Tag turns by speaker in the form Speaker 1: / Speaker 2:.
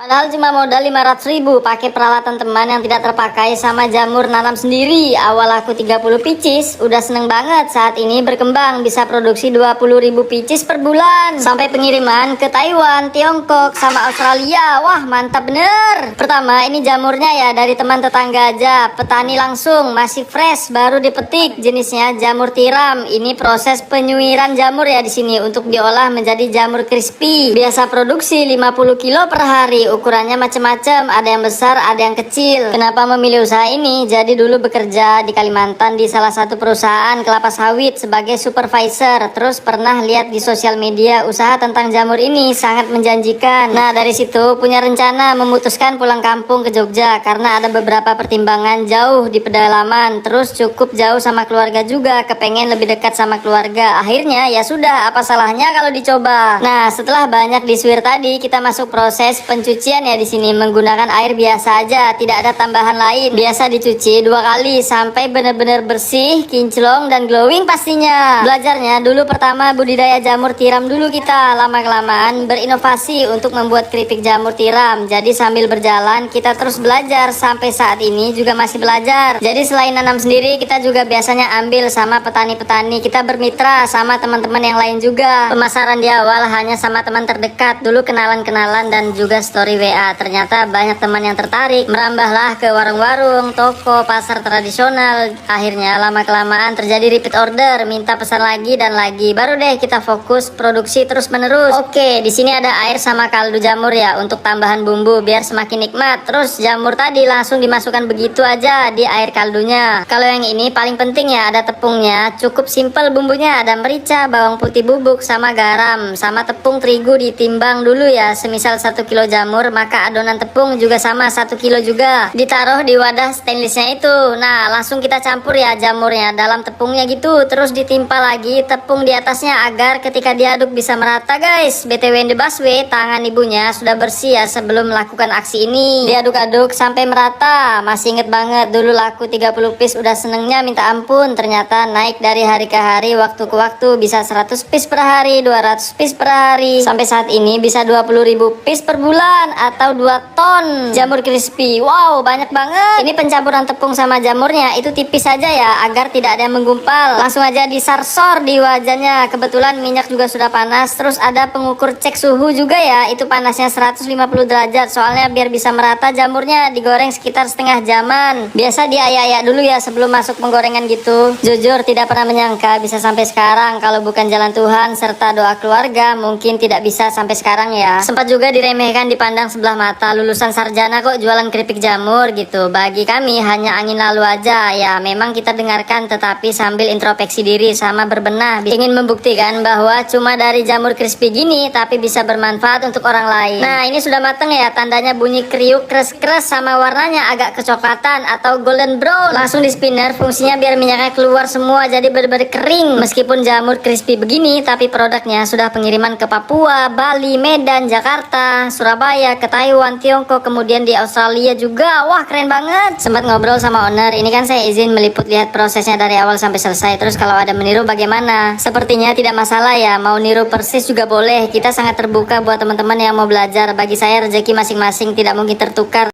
Speaker 1: Padahal cuma modal 500.000 pakai peralatan teman yang tidak terpakai sama jamur nanam sendiri. Awal aku 30 picis, udah seneng banget saat ini berkembang bisa produksi 20.000 picis per bulan. Sampai pengiriman ke Taiwan, Tiongkok, sama Australia. Wah, mantap bener. Pertama, ini jamurnya ya dari teman tetangga aja. Petani langsung, masih fresh, baru dipetik. Jenisnya jamur tiram. Ini proses penyuiran jamur ya di sini untuk diolah menjadi jamur crispy. Biasa produksi 50 kilo per hari. Ukurannya macam-macam, ada yang besar, ada yang kecil. Kenapa memilih usaha ini? Jadi dulu bekerja di Kalimantan di salah satu perusahaan kelapa sawit sebagai supervisor. Terus pernah lihat di sosial media usaha tentang jamur ini sangat menjanjikan. Nah, dari situ punya rencana memutuskan pulang kampung ke Jogja karena ada beberapa pertimbangan jauh di pedalaman. Terus cukup jauh sama keluarga juga, kepengen lebih dekat sama keluarga. Akhirnya ya sudah, apa salahnya kalau dicoba. Nah, setelah banyak disuir tadi, kita masuk proses pencucian ya di sini menggunakan air biasa aja, tidak ada tambahan lain. Biasa dicuci 2 kali sampai benar-benar bersih, kinclong dan glowing pastinya. Belajarnya dulu pertama budidaya jamur tiram dulu kita, lama-kelamaan berinovasi untuk membuat keripik jamur tiram. Jadi sambil berjalan kita terus belajar sampai saat ini juga masih belajar. Jadi selain nanam sendiri kita juga biasanya ambil sama petani-petani, kita bermitra sama teman-teman yang lain juga. Pemasaran di awal hanya sama teman terdekat dulu, kenalan-kenalan dan juga story WA. Ternyata banyak teman yang tertarik, merambahlah ke warung-warung, toko, pasar tradisional. Akhirnya lama-kelamaan terjadi repeat order, minta pesan lagi dan lagi. Baru deh kita fokus produksi terus menerus. Oke, di sini ada air sama kaldu jamur ya untuk tambahan bumbu biar semakin nikmat. Terus jamur tadi langsung dimasukkan begitu aja di air kaldunya. Kalau yang ini paling penting ya, ada tepungnya. Cukup simple bumbunya, ada merica, bawang putih bubuk sama garam, sama tepung terigu ditimbang dulu ya. Semisal 1 kilo jamur, maka adonan tepung juga sama 1 kilo juga. Ditaruh di wadah stainlessnya itu. Nah, langsung kita campur ya jamurnya dalam tepungnya gitu. Terus ditimpa lagi tepung di atasnya agar ketika diaduk bisa merata guys. BTW in the busway, tangan ibunya sudah bersih ya sebelum melakukan aksi ini. Diaduk-aduk sampai merata. Masih inget banget dulu laku 30 piece udah senengnya minta ampun. Ternyata naik dari hari ke hari, waktu ke waktu bisa 100 piece per hari, 200 piece per hari. Sampai saat ini bisa 20.000 piece per bulan atau 2 ton jamur crispy. Wow, banyak banget. Ini pencampuran tepung sama jamurnya itu tipis saja ya agar tidak ada yang menggumpal. Langsung aja disarsor di wajannya. Kebetulan minyak juga sudah panas. Terus ada pengukur cek suhu juga ya. Itu panasnya 150 derajat. Soalnya biar bisa merata jamurnya, digoreng sekitar setengah jaman. Biasa diayak-ayak dulu ya sebelum masuk penggorengan gitu. Jujur tidak pernah menyangka bisa sampai sekarang. Kalau bukan jalan Tuhan serta doa keluarga, mungkin tidak bisa sampai sekarang ya. Sempat juga diremehkan, dipandang sebelah mata, lulusan sarjana kok jualan keripik jamur gitu. Bagi kami hanya angin lalu aja ya. Memang kita dengarkan tetapi sambil introspeksi diri sama berbenah, ingin membuktikan bahwa cuma dari jamur crispy gini tapi bisa bermanfaat untuk orang lain. Nah, ini sudah mateng ya, tandanya bunyi kriuk kres-kres sama warnanya agak kecoklatan atau golden brown. Langsung di spinner, fungsinya biar minyaknya keluar semua jadi benar-benar kering. Meskipun jamur crispy begini tapi produknya sudah pengiriman ke Papua, Bali, Medan, Jakarta, Surabaya, ke Taiwan, Tiongkok, kemudian di Australia juga. Wah, keren banget. Sempat ngobrol sama owner, ini kan saya izin meliput lihat prosesnya dari awal sampai selesai. Terus kalau ada meniru bagaimana? Sepertinya tidak masalah ya, mau niru persis juga boleh. Kita sangat terbuka buat teman-teman yang mau belajar. Bagi saya rezeki masing-masing tidak mungkin tertukar.